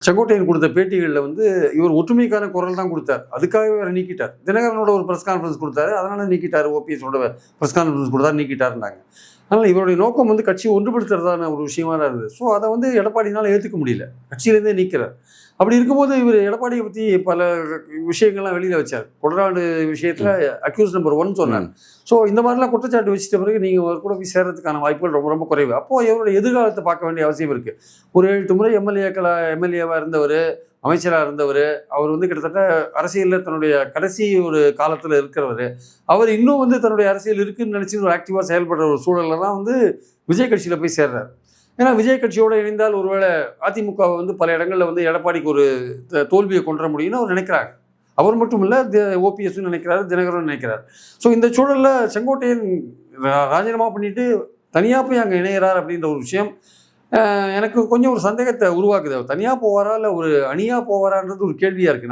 செங்கோட்டையன் கொடுத்த பேட்டிகளில் வந்து இவர் ஒற்றுமைக்கான குரல் தான் கொடுத்தார். அதுக்காகவே வேற நீக்கிட்டார். தினகரனோட ஒரு ப்ரெஸ் கான்ஃபரன்ஸ் கொடுத்தாரு, அதனால நீக்கிட்டார். ஓபிஎஸோட ப்ரெஸ் கான்ஃபரன்ஸ் கொடுத்தாரு, நீக்கிட்டாருன்னாங்க. அதனால் இவருடைய நோக்கம் வந்து கட்சியை ஒன்றுபடுத்துறதான ஒரு விஷயமா தான் இருந்தது. ஸோ அதை வந்து எடப்பாடினால ஏற்றுக்க முடியல, கட்சியிலேருந்தே நீக்கிறார். அப்படி இருக்கும்போது இவர் எடப்பாடியை பற்றி பல விஷயங்கள்லாம் வெளியில் வச்சார். கொடநாடு விஷயத்தில் அக்யூஸ் நம்பர் 1 சொன்னார். ஸோ இந்த மாதிரிலாம் குற்றச்சாட்டு வச்சுட்ட பிறகு நீங்கள் கூட போய் சேர்றதுக்கான வாய்ப்புகள் ரொம்ப ரொம்ப குறைவு. அப்போது இவருடைய எதிர்காலத்தை பார்க்க வேண்டிய அவசியம் இருக்குது. ஒரு 7 முறை எம்எல்ஏவாக இருந்தவர், அமைச்சராக இருந்தவர், அவர் வந்து கிட்டத்தட்ட அரசியலில் தன்னுடைய கடைசி ஒரு காலத்தில் இருக்கிறவர். அவர் இன்னும் வந்து தன்னுடைய அரசியல் இருக்குதுன்னு நினச்சி ஒரு ஆக்டிவாக செயல்படுற ஒரு சூழலில் தான் வந்து விஜய் கட்சியில் போய் சேர்றார். ஏன்னா விஜய் கட்சியோடு இணைந்தால் ஒருவேளை அதிமுகவை வந்து பல இடங்களில் வந்து எடப்பாடிக்கு ஒரு தோல்வியை கொண்டு வர முடியும்னு அவர் நினைக்கிறாங்க. அவர் மட்டும் இல்லை, ஓபிஎஸும் நினைக்கிறாரு, தினகரன் நினைக்கிறார். ஸோ இந்த சூழலில் செங்கோட்டையன் ராஜினாமா பண்ணிட்டு தனியாக போய் அங்கே இணைகிறார் அப்படின்ற ஒரு விஷயம் எனக்கு கொஞ்சம் ஒரு சந்தேகத்தை உருவாக்குது. அவர் தனியாக போவாரா இல்லை ஒரு அணியாக போவாரான்றது ஒரு கேள்வியாக இருக்குது.